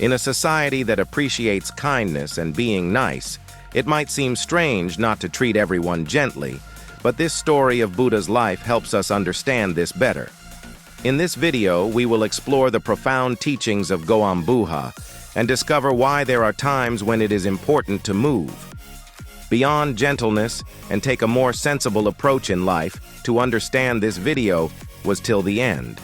In a society that appreciates kindness and being nice, it might seem strange not to treat everyone gently, but this story of Buddha's life helps us understand this better. In this video, we will explore the profound teachings of Gautam Buddha and discover why there are times when it is important to move beyond gentleness and take a more sensible approach in life. To understand this video was till the end.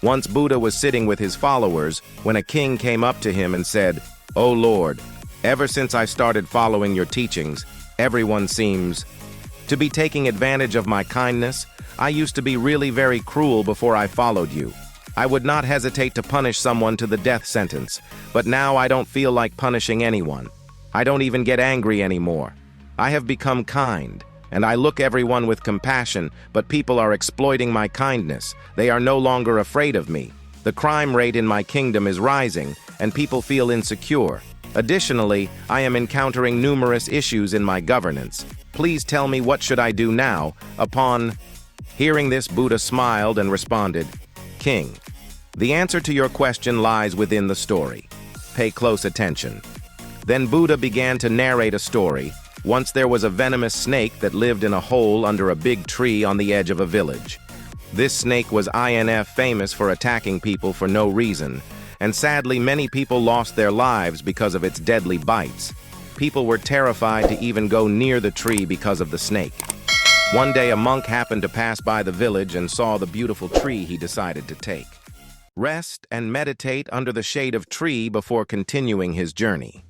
Once Buddha was sitting with his followers when a king came up to him and said, "O Lord, ever since I started following your teachings, everyone seems to be taking advantage of my kindness. I used to be really very cruel before I followed you. I would not hesitate to punish someone to the death sentence, but now I don't feel like punishing anyone. I don't even get angry anymore. I have become kind, and I look everyone with compassion, but people are exploiting my kindness. They are no longer afraid of me. The crime rate in my kingdom is rising, and people feel insecure. Additionally, I am encountering numerous issues in my governance. Please tell me, what should I do now?" Upon hearing this, Buddha smiled and responded, "King, the answer to your question lies within the story. Pay close attention." Then Buddha began to narrate a story. Once there was a venomous snake that lived in a hole under a big tree on the edge of a village. This snake was famous for attacking people for no reason, and sadly many people lost their lives because of its deadly bites. People were terrified to even go near the tree because of the snake. One day a monk happened to pass by the village and saw the beautiful tree. He decided to take rest and meditate under the shade of tree before continuing his journey.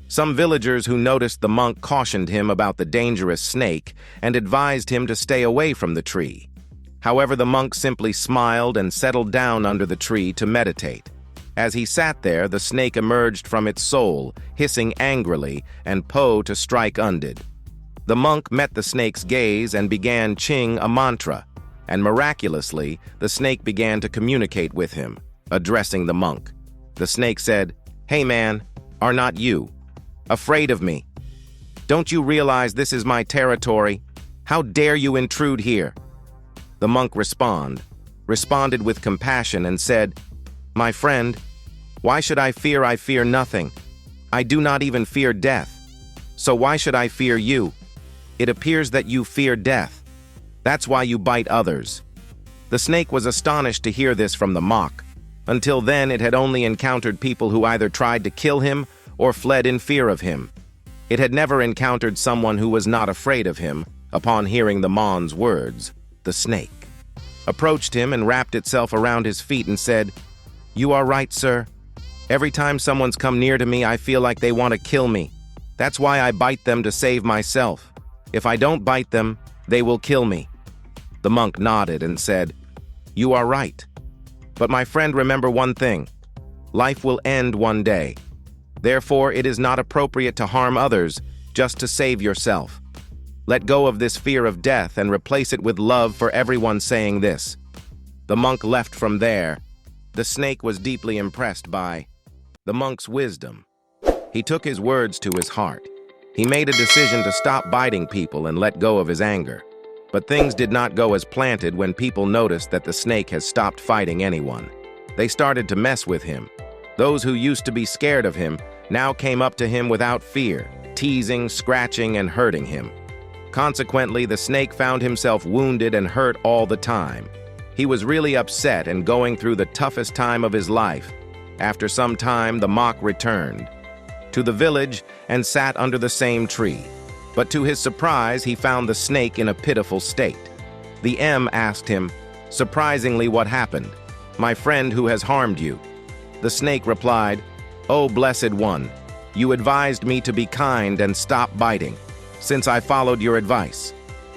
Some villagers who noticed the monk cautioned him about the dangerous snake and advised him to stay away from the tree. However, the monk simply smiled and settled down under the tree to meditate. As he sat there, the snake emerged from its soul, hissing angrily, and to strike undid. The monk met the snake's gaze and began ching a mantra, and miraculously, the snake began to communicate with him, addressing the monk. The snake said, "Hey man, are not you afraid of me? Don't you realize this is my territory? How dare you intrude here?" The monk responded with compassion and said, "My friend, why should I fear? I fear nothing. I do not even fear death. So why should I fear you? It appears that you fear death. That's why you bite others." The snake was astonished to hear this from the monk. Until then, it had only encountered people who either tried to kill him or fled in fear of him. It had never encountered someone who was not afraid of him. Upon hearing the mon's words, the snake approached him and wrapped itself around his feet and said, "You are right, sir. Every time someone's come near to me, I feel like they want to kill me. That's why I bite them to save myself. If I don't bite them, they will kill me." The monk nodded and said, "You are right. But my friend, remember one thing. Life will end one day. Therefore, it is not appropriate to harm others just to save yourself. Let go of this fear of death and replace it with love for everyone." Saying this, the monk left from there. The snake was deeply impressed by the monk's wisdom. He took his words to his heart. He made a decision to stop biting people and let go of his anger. But things did not go as planned when people noticed that the snake has stopped fighting anyone. They started to mess with him. Those who used to be scared of him now came up to him without fear, teasing, scratching, and hurting him. Consequently, the snake found himself wounded and hurt all the time. He was really upset and going through the toughest time of his life. After some time, the monk returned to the village and sat under the same tree. But to his surprise, he found the snake in a pitiful state. The asked him, "Surprisingly, what happened? My friend who has harmed you?" The snake replied, "O blessed one, you advised me to be kind and stop biting. Since I followed your advice,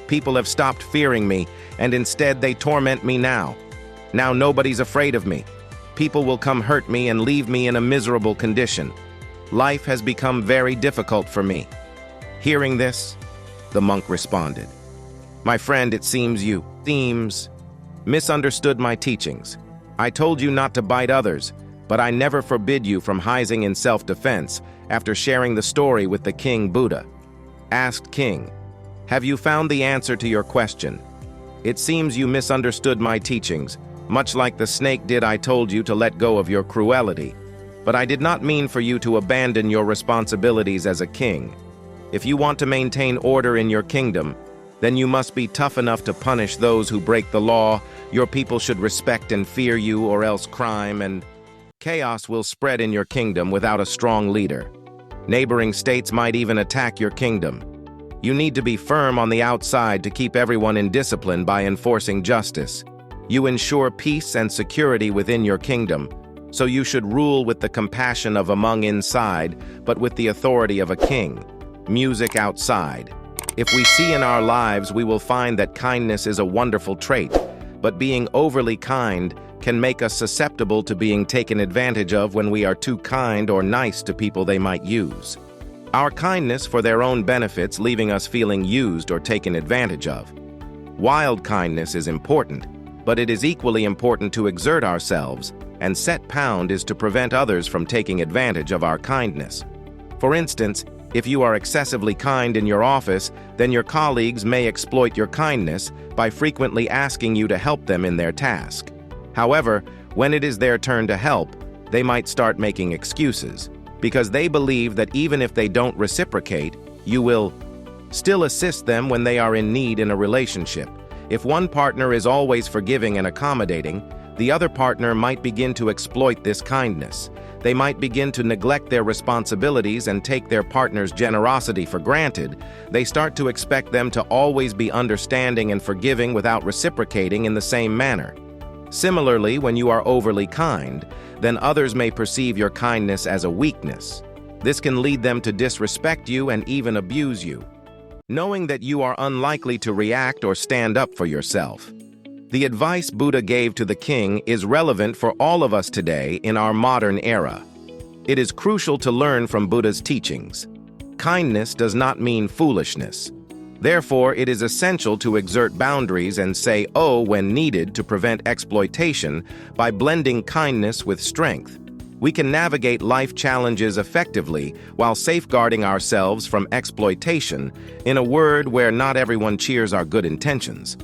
people have stopped fearing me, and instead they torment me now. Now nobody's afraid of me. People will come hurt me and leave me in a miserable condition. Life has become very difficult for me." Hearing this, the monk responded, "My friend, it seems you misunderstood my teachings. I told you not to bite others, but I never forbid you from hiding in self-defense." After sharing the story with the king, Buddha asked King, "Have you found the answer to your question? It seems you misunderstood my teachings. Much like the snake did, I told you to let go of your cruelty. But I did not mean for you to abandon your responsibilities as a king. If you want to maintain order in your kingdom, then you must be tough enough to punish those who break the law. Your people should respect and fear you, or else crime and chaos will spread in your kingdom without a strong leader. Neighboring states might even attack your kingdom. You need to be firm on the outside to keep everyone in discipline by enforcing justice. You ensure peace and security within your kingdom, so you should rule with the compassion of among inside, but with the authority of a king. Music outside. If we see in our lives, we will find that kindness is a wonderful trait, but being overly kind can make us susceptible to being taken advantage of when we are too kind or nice to people they might use. Our kindness for their own benefits, leaving us feeling used or taken advantage of. Wild kindness is important, but it is equally important to exert ourselves, and set pound is to prevent others from taking advantage of our kindness. For instance, if you are excessively kind in your office, then your colleagues may exploit your kindness by frequently asking you to help them in their task. However, when it is their turn to help, they might start making excuses, because they believe that even if they don't reciprocate, you will still assist them when they are in need in a relationship. If one partner is always forgiving and accommodating, the other partner might begin to exploit this kindness. They might begin to neglect their responsibilities and take their partner's generosity for granted. They start to expect them to always be understanding and forgiving without reciprocating in the same manner. Similarly, when you are overly kind, then others may perceive your kindness as a weakness. This can lead them to disrespect you and even abuse you, knowing that you are unlikely to react or stand up for yourself. The advice Buddha gave to the king is relevant for all of us today in our modern era. It is crucial to learn from Buddha's teachings. Kindness does not mean foolishness. Therefore, it is essential to exert boundaries and say "oh" when needed to prevent exploitation by blending kindness with strength. We can navigate life challenges effectively while safeguarding ourselves from exploitation, in a word where not everyone cheers our good intentions.